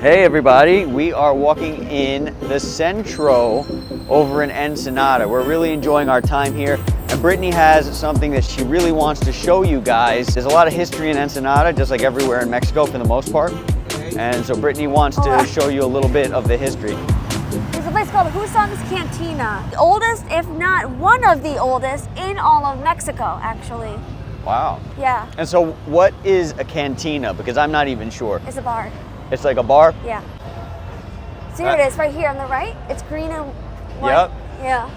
Hey everybody, we are walking in the Centro over in Ensenada. We're really enjoying our time here, and Brittany has something that she really wants to show you guys. There's a lot of history in Ensenada, just like everywhere in Mexico for the most part. And so Brittany wants to show you a little bit of the history. There's a place called Husong's Cantina. The oldest, if not one of the oldest, in all of Mexico, actually. Wow. Yeah. And so what is a cantina? Because I'm not even sure. It's a bar. It's like a bar? Yeah. So here it is, right here on the right. It's green and white. Yep. Yeah.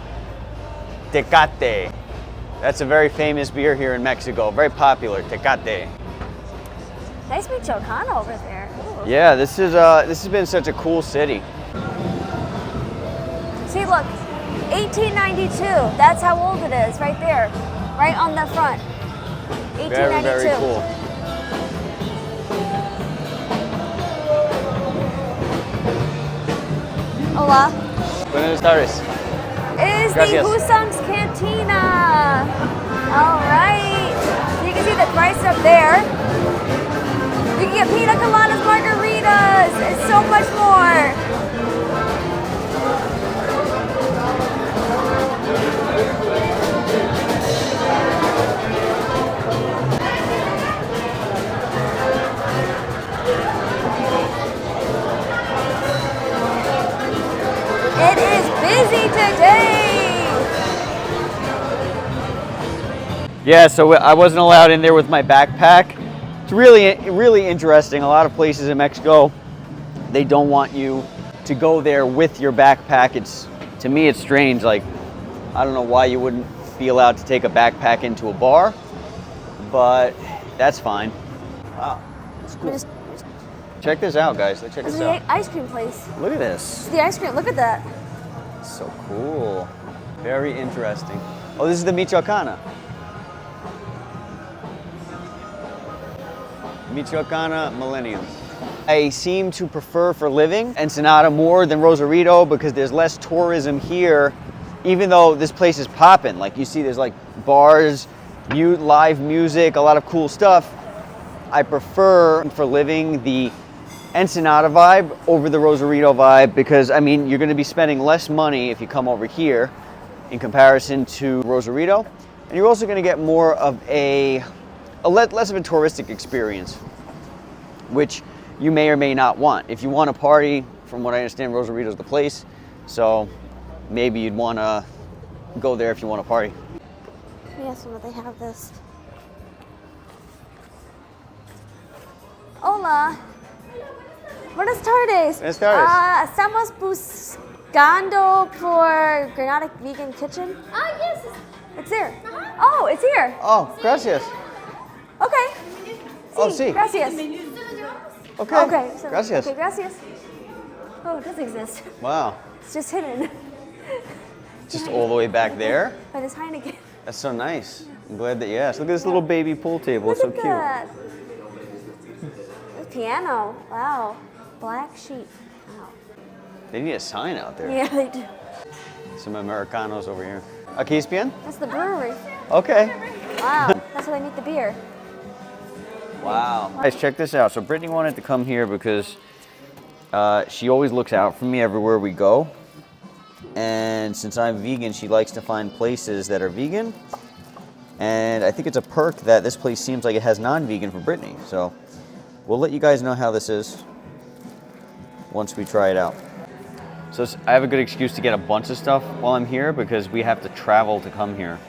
Tecate. That's a very famous beer here in Mexico. Very popular, Tecate. Nice Michoacán over there. Ooh. Yeah, this has been such a cool city. See, look, 1892. That's how old it is, right there, right on the front. 1892. Very, very cool. Hola. Buenas tardes. It is Gracias. the Husong's Cantina. All right. You can see the price up there. You can get pina coladas, margaritas, and so much more. It is busy today. Yeah, so I wasn't allowed in there with my backpack. It's really interesting. A lot of places in Mexico, they don't want you to go there with your backpack. To me, it's strange. Like, I don't know why you wouldn't be allowed to take a backpack into a bar, but that's fine. Wow, it's cool. Check this out, guys. Check This this is out. the ice cream place. Look at this. The ice cream, look at that. So cool. Very interesting. Oh, this is the Michoacana. Michoacana Millennium. I seem to prefer for living Ensenada more than Rosarito because there's less tourism here, even though this place is popping. Like you see, there's like bars, live music, a lot of cool stuff. I prefer for living the Ensenada vibe over the Rosarito vibe because, I mean, you're going to be spending less money if you come over here in comparison to Rosarito, and you're also going to get more of less of a touristic experience, which you may or may not want. If you want to party, from what I understand, Rosarito's the place, so maybe you'd want to go there if you want to party. Yes, well, they have this. Hola. Buenas tardes. Buenas tardes. Estamos buscando por Granada Vegan Kitchen. Ah, yes. It's there. Oh, it's here. Oh, gracias. Okay. Oh, sí. Gracias. Okay. Okay. So, Gracias. Okay, gracias. Oh, it does exist. Wow. It's just hidden. Just all the way back there? But it's Heineken. That's so nice. I'm glad that you asked. Look at this little baby pool table. It's so Look cute. at that. The piano. Wow. Black sheep. Wow. They need a sign out there. Yeah, they do. Some Americanos over here. Aquí es bien? That's the brewery. Okay. Wow. That's where they make the beer. Wow. Guys, check this out. So Brittany wanted to come here because she always looks out for me everywhere we go. And since I'm vegan, she likes to find places that are vegan. And I think it's a perk that this place seems like it has non-vegan for Brittany. So we'll let you guys know how this is once we try it out. So I have a good excuse to get a bunch of stuff while I'm here because we have to travel to come here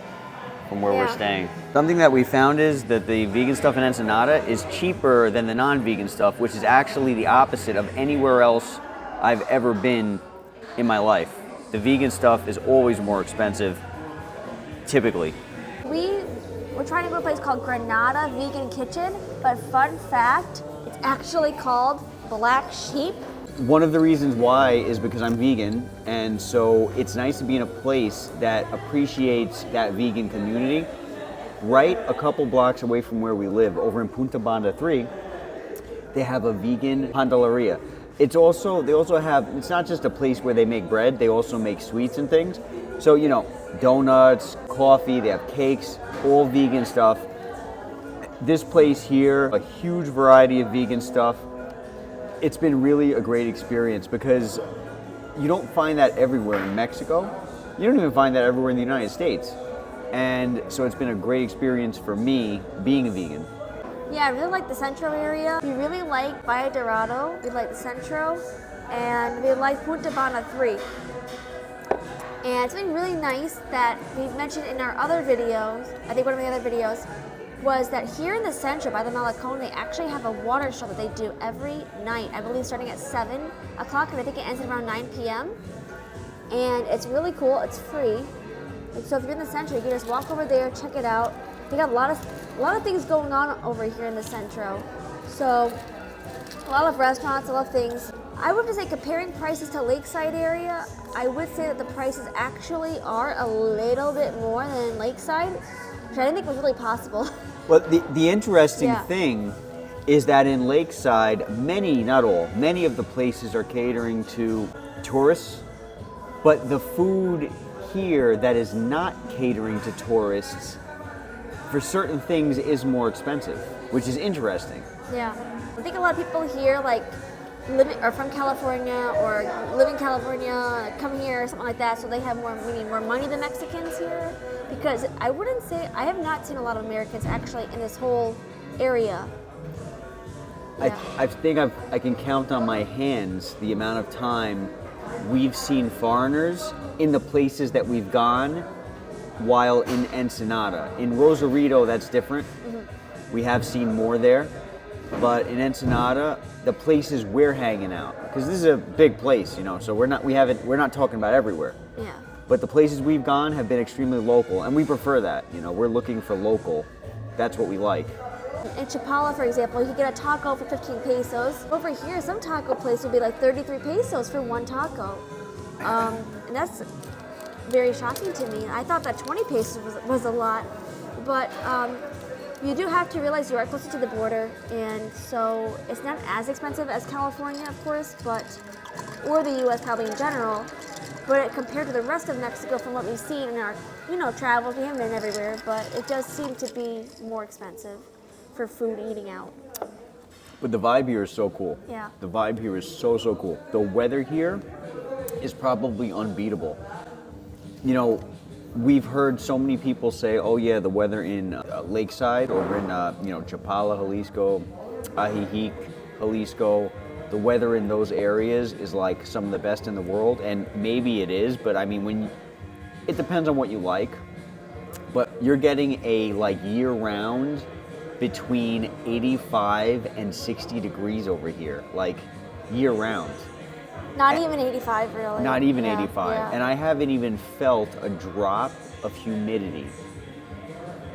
from where we're staying. Something that we found is that the vegan stuff in Ensenada is cheaper than the non-vegan stuff, which is actually the opposite of anywhere else I've ever been in my life. The vegan stuff is always more expensive, typically. We're trying to go to a place called Granada Vegan Kitchen, but fun fact, it's actually called Black Sheep. One of the reasons why is because I'm vegan, and so it's nice to be in a place that appreciates that vegan community. Right a couple blocks away from where we live, over in Punta Banda 3, they have a vegan pasteleria. They also have, it's not just a place where they make bread, they also make sweets and things. So, you know, donuts, coffee, they have cakes, all vegan stuff. This place here, a huge variety of vegan stuff. It's been really a great experience because you don't find that everywhere in Mexico. You don't even find that everywhere in the United States. And so it's been a great experience for me being a vegan. Yeah, I really like the Centro area. We really like Valle Dorado. We like the Centro. And we like Punta Bana 3. And it's been really nice that we mentioned in our other videos, I think one of the other videos, was that here in the Centro by the Malecon, they actually have a water show that they do every night. I believe starting at 7 o'clock, and I think it ends at around 9 p.m. And it's really cool. It's free. And so if you're in the Centro, you can just walk over there, check it out. They got a lot of things going on over here in the Centro. So a lot of restaurants, a lot of things. I would have to say, comparing prices to Lakeside area, I would say that the prices actually are a little bit more than Lakeside, which I didn't think was really possible. Well, the interesting Yeah. thing is that in Lakeside, many, not all, many of the places are catering to tourists, but the food here that is not catering to tourists, for certain things, is more expensive, which is interesting. Yeah, I think a lot of people here are from California or live in California, come here or something like that, so they have more money than Mexicans here. Because I wouldn't say, I have not seen a lot of Americans actually in this whole area. Yeah. I think I can count on my hands the amount of time we've seen foreigners in the places that we've gone while in Ensenada. In Rosarito, that's different. Mm-hmm. We have seen more there. But in Ensenada, the places we're hanging out, because this is a big place, so we're not talking about everywhere. Yeah. But the places we've gone have been extremely local, and we prefer that. We're looking for local. That's what we like. In Chapala, for example, you can get a taco for 15 pesos. Over here, some taco place will be like 33 pesos for one taco. And that's very shocking to me. I thought that 20 pesos was a lot. But you do have to realize you are closer to the border, and so it's not as expensive as California, of course, or the U.S. probably in general. But compared to the rest of Mexico, from what we've seen in our, travels, we haven't been everywhere, but it does seem to be more expensive for food eating out. But the vibe here is so cool. Yeah. The vibe here is so cool. The weather here is probably unbeatable. We've heard so many people say, oh yeah, the weather in Lakeside, over in Chapala, Jalisco, Ajijic, Jalisco, the weather in those areas is like some of the best in the world, and maybe it is, but I mean, it depends on what you like. But you're getting a year-round between 85 and 60 degrees over here, year-round. Not even 85, really. Not even Yeah, 85. yeah. And I haven't even felt a drop of humidity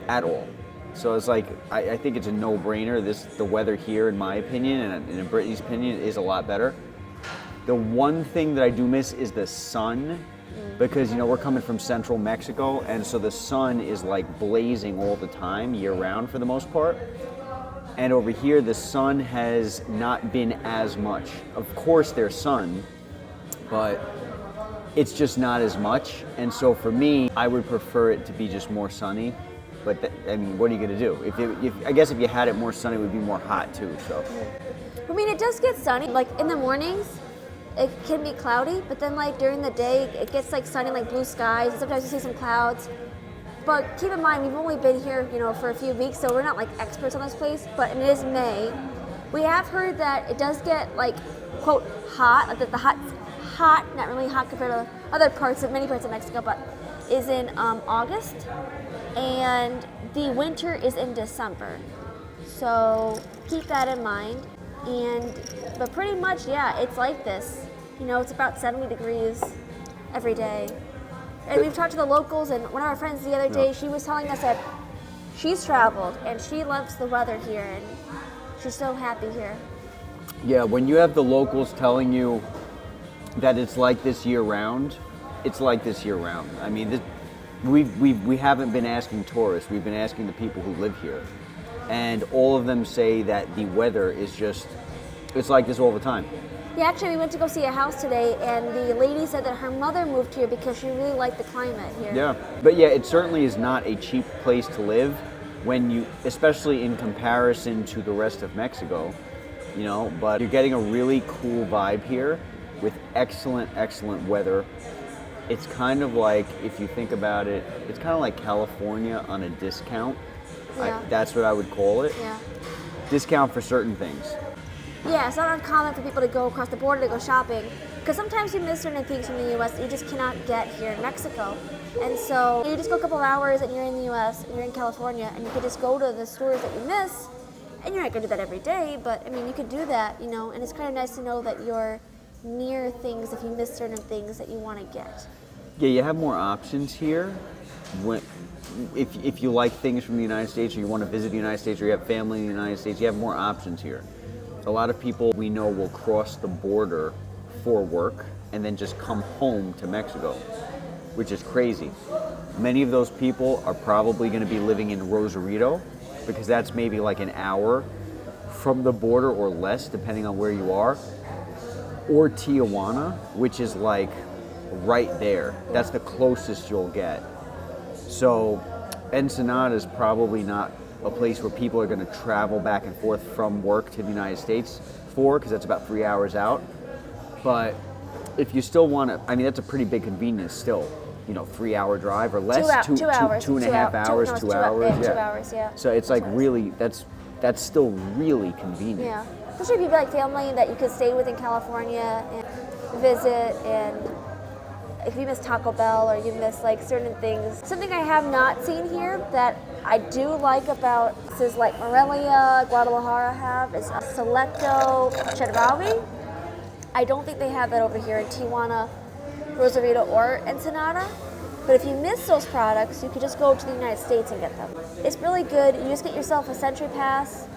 at all. So it's I think it's a no-brainer. The weather here, in my opinion, and in Brittany's opinion, is a lot better. The one thing that I do miss is the sun, because we're coming from central Mexico, and so the sun is blazing all the time, year-round for the most part. And over here, the sun has not been as much. Of course, there's sun, but it's just not as much. And so for me, I would prefer it to be just more sunny. But what are you gonna do? I guess if you had it more sunny, it would be more hot too. So. I mean, it does get sunny. In the mornings, it can be cloudy, but then during the day, it gets sunny, blue skies. And sometimes you see some clouds. But keep in mind, we've only been here, for a few weeks, so we're not experts on this place. But it is May. We have heard that it does get quote hot, the hot, not really hot compared to many parts of Mexico, but is in August, and the winter is in December. So keep that in mind. But pretty much, yeah, it's like this. It's about 70 degrees every day. And we've talked to the locals, and one of our friends the other day, she was telling us that she's traveled and she loves the weather here, and she's so happy here. Yeah, when you have the locals telling you that it's like this year-round, it's like this year-round. I mean, we haven't been asking tourists, we've been asking the people who live here. And all of them say that the weather is it's like this all the time. Yeah, actually, we went to go see a house today, and the lady said that her mother moved here because she really liked the climate here. Yeah, but yeah, it certainly is not a cheap place to live especially in comparison to the rest of Mexico. you know, but you're getting a really cool vibe here with excellent, excellent weather. It's kind of like, if you think about it, it's kind of like California on a discount. Yeah. That's what I would call it. Yeah. Discount for certain things. Yeah, it's not uncommon for people to go across the border to go shopping, because sometimes you miss certain things from the U.S. that you just cannot get here in Mexico. And so you just go a couple hours and you're in the U.S. and you're in California, and you could just go to the stores that you miss. And you're not going to do that every day, but I mean, you could do that, you know, and it's kind of nice to know that you're near things if you miss certain things that you want to get. Yeah, you have more options here. If you like things from the United States, or you want to visit the United States, or you have family in the United States, you have more options here. A lot of people we know will cross the border for work and then just come home to Mexico, which is crazy. Many of those people are probably going to be living in Rosarito, because that's maybe like an hour from the border or less, depending on where you are, or Tijuana, which is like right there. That's the closest you'll get. So Ensenada is probably not a place where people are going to travel back and forth from work to the United States for, because that's about 3 hours out. But if you still want to, I mean, that's a pretty big convenience still. You know, 3 hour drive or less, 2 hours, 2.5 hours, 2 hours. Yeah, 2 hours, yeah. So it's like really, that's still really convenient. Yeah, especially if you have like family that you could stay with in California and visit, and if you miss Taco Bell or you miss like certain things. Something I have not seen here that I do like about places like Morelia, Guadalajara have is a Selecto Chedraui. I don't think they have that over here in Tijuana, Rosarito, or Ensenada. But if you miss those products, you could just go to the United States and get them. It's really good. You just get yourself a Century Pass,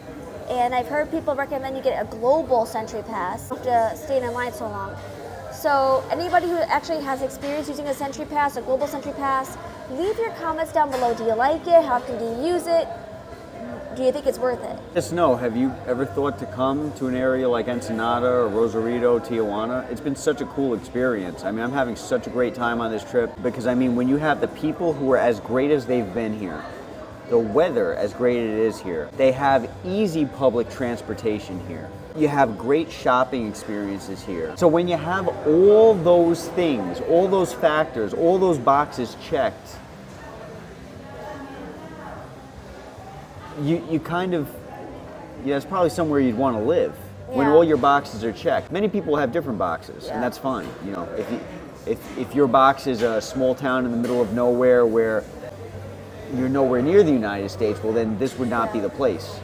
and I've heard people recommend you get a global Century Pass. You don't have to stay in line so long. So anybody who actually has experience using a Century Pass, a global Century Pass, leave your comments down below. Do you like it? How often do you use it? Do you think it's worth it? Just know, have you ever thought to come to an area like Ensenada or Rosarito, Tijuana? It's been such a cool experience. I mean, I'm having such a great time on this trip because, I mean, when you have the people who are as great as they've been here, the weather as great as it is here, they have easy public transportation here. You have great shopping experiences here. So when you have all those things, all those factors, all those boxes checked, you kind of, yeah, it's probably somewhere you'd want to live when all your boxes are checked. Many people have different boxes, and that's fine. You know, if your box is a small town in the middle of nowhere where you're nowhere near the United States, well then this would not be the place.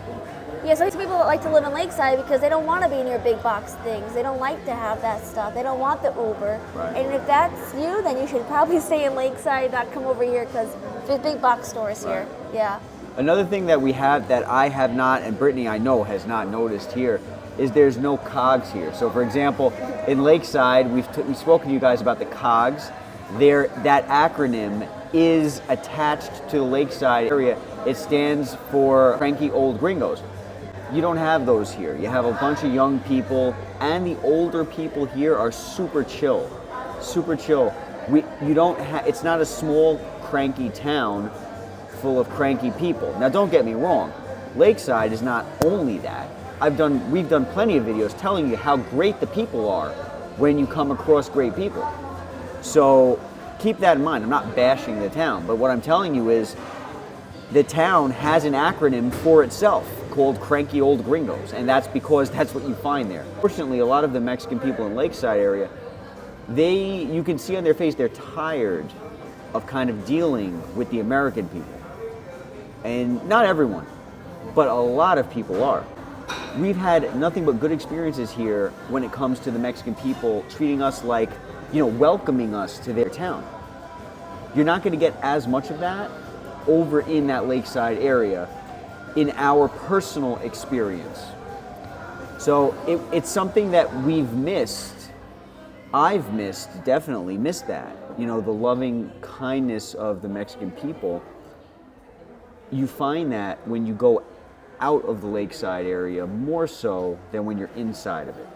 Yeah, so some people like to live in Lakeside because they don't want to be near big box things. They don't like to have that stuff. They don't want the Uber. Right. And if that's you, then you should probably stay in Lakeside, not come over here, because there's big box stores here. Yeah. Another thing that we have that I have not, and Brittany I know has not noticed here, is there's no COGS here. So for example, in Lakeside, we've spoken to you guys about the COGS. That acronym is attached to the Lakeside area. It stands for Cranky Old Gringos. You don't have those here. You have a bunch of young people, and the older people here are super chill. Super chill. It's not a small, cranky town full of cranky people. Now don't get me wrong, Lakeside is not only that. We've done plenty of videos telling you how great the people are when you come across great people. So keep that in mind. I'm not bashing the town, but what I'm telling you is the town has an acronym for itself called Cranky Old Gringos, and that's because that's what you find there. Fortunately, a lot of the Mexican people in Lakeside area, you can see on their face they're tired of kind of dealing with the American people. And not everyone, but a lot of people are. We've had nothing but good experiences here when it comes to the Mexican people treating us like, welcoming us to their town. You're not going to get as much of that over in that Lakeside area in our personal experience. So it's something that we've missed. I've definitely missed that. The loving kindness of the Mexican people. You find that when you go out of the Lakeside area more so than when you're inside of it.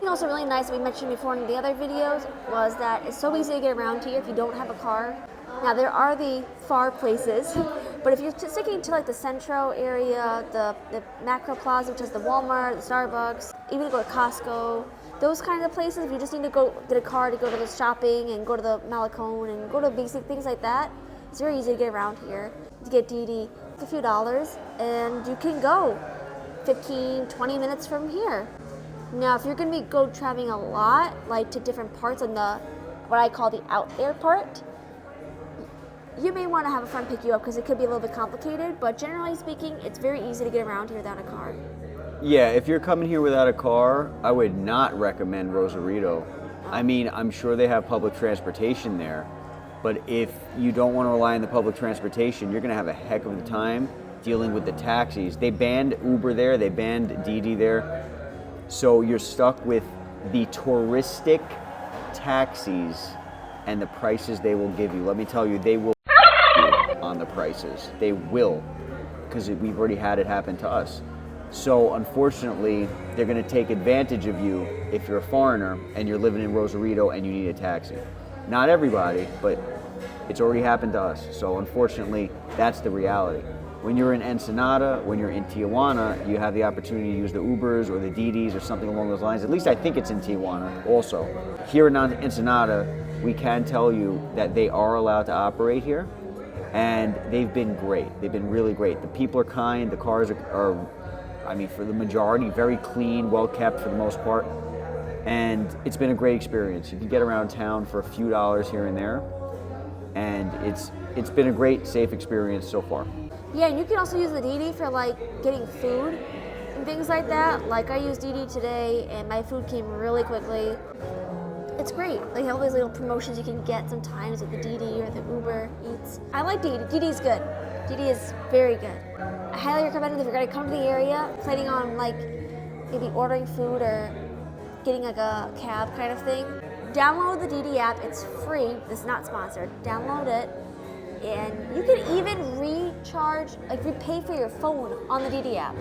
Also really nice, we mentioned before in the other videos, was that it's so easy to get around here if you don't have a car. Now there are the far places, but if you're sticking to like the Centro area, the Macro Plaza, which is the Walmart, the Starbucks, even to go to Costco, those kinds of places. If you just need to go get a car to go to the shopping and go to the Malecone and go to basic things like that, it's very easy to get around here. To get DD, it's a few dollars, and you can go 15, 20 minutes from here. Now, if you're going to be go traveling a lot, like to different parts on the, what I call the out there part, you may want to have a friend pick you up because it could be a little bit complicated, but generally speaking, it's very easy to get around here without a car. Yeah, if you're coming here without a car, I would not recommend Rosarito. I mean, I'm sure they have public transportation there, but if you don't want to rely on the public transportation, you're going to have a heck of a time dealing with the taxis. They banned Uber there, they banned Didi there, so you're stuck with the touristic taxis and the prices they will give you. Let me tell you, they will on the prices. They will, because we've already had it happen to us. So unfortunately, they're going to take advantage of you if you're a foreigner and you're living in Rosarito and you need a taxi. Not everybody, but it's already happened to us. So unfortunately, that's the reality. When you're in Ensenada, when you're in Tijuana, you have the opportunity to use the Ubers or the Didis or something along those lines. At least I think it's in Tijuana also. Here in Ensenada, we can tell you that they are allowed to operate here, and they've been great. They've been really great. The people are kind, the cars are I mean, for the majority, very clean, well kept for the most part. And it's been a great experience. You can get around town for a few dollars here and there, and it's been a great, safe experience so far. Yeah, and you can also use the Didi for like getting food and things like that. Like I used Didi today, and my food came really quickly. It's great. They have all these little promotions you can get sometimes with the Didi or the Uber Eats. I like Didi. Didi's good. Didi is very good. I highly recommend it if you're going to come to the area, planning on like maybe ordering food or getting like a cab kind of thing. Download the Didi app. It's free. It's not sponsored. Download it, and you can even recharge, like repay for your phone on the Didi app.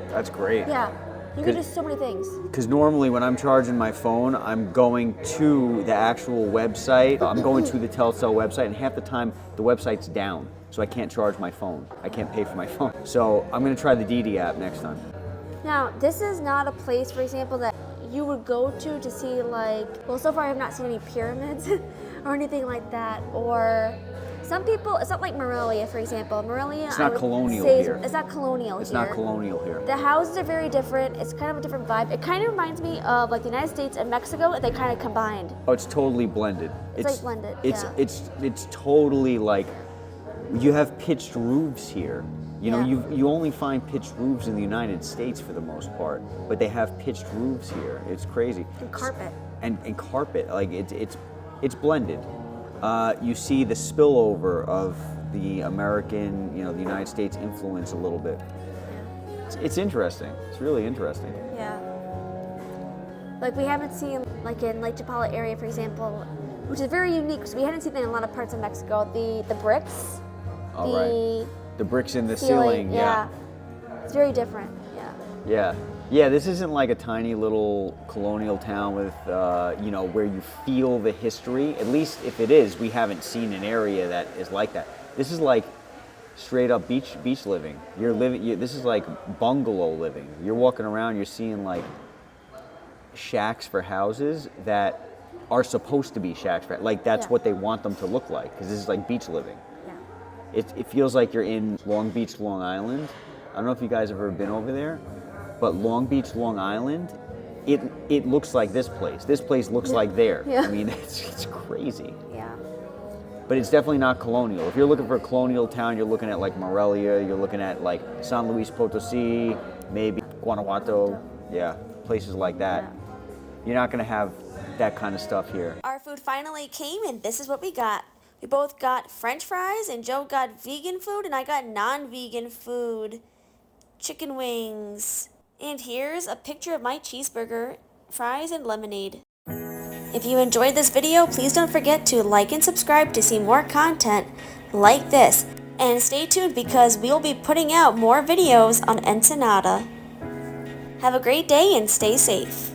That's great. Yeah. You can do so many things. Because normally when I'm charging my phone, I'm going to the actual website. I'm going to the Telcel website, and half the time the website's down, so I can't charge my phone. I can't pay for my phone. So I'm going to try the Didi app next time. Now, this is not a place, for example, that you would go to see like, well, so far I have not seen any pyramids or anything like that, or some people, it's not like Morelia, for example. Morelia, it's not colonial here. It's not colonial here. It's not colonial here. The houses are very different. It's kind of a different vibe. It kind of reminds me of like the United States and Mexico. They kind of combined. Oh, it's totally blended. It's like blended. It's totally like, you have pitched roofs here. You know, you only find pitched roofs in the United States for the most part, but they have pitched roofs here. It's crazy. And carpet. And carpet, like it's blended. You see the spillover of the American, the United States influence a little bit. It's interesting. It's really interesting. Yeah. Like we haven't seen, like in Lake Chapala area, for example, which is very unique because we hadn't seen that in a lot of parts of Mexico. The bricks. Right. The bricks in the ceiling. Yeah. It's very different. Yeah. Yeah, this isn't like a tiny little colonial town with, where you feel the history. At least if it is, we haven't seen an area that is like that. This is like straight up beach living. This is like bungalow living. You're walking around, you're seeing like shacks for houses that are supposed to be shacks for, like that's what they want them to look like, because this is like beach living. Yeah. It feels like you're in Long Beach, Long Island. I don't know if you guys have ever been over there. But Long Beach, Long Island, it looks like this place. This place looks like there. Yeah. I mean, it's crazy. Yeah. But it's definitely not colonial. If you're looking for a colonial town, you're looking at like Morelia, you're looking at like San Luis Potosí, maybe Guanajuato, places like that. Yeah. You're not gonna have that kind of stuff here. Our food finally came, and this is what we got. We both got French fries, and Joe got vegan food, and I got non-vegan food. Chicken wings. And here's a picture of my cheeseburger, fries, and lemonade. If you enjoyed this video, please don't forget to like and subscribe to see more content like this. And stay tuned because we'll be putting out more videos on Ensenada. Have a great day and stay safe.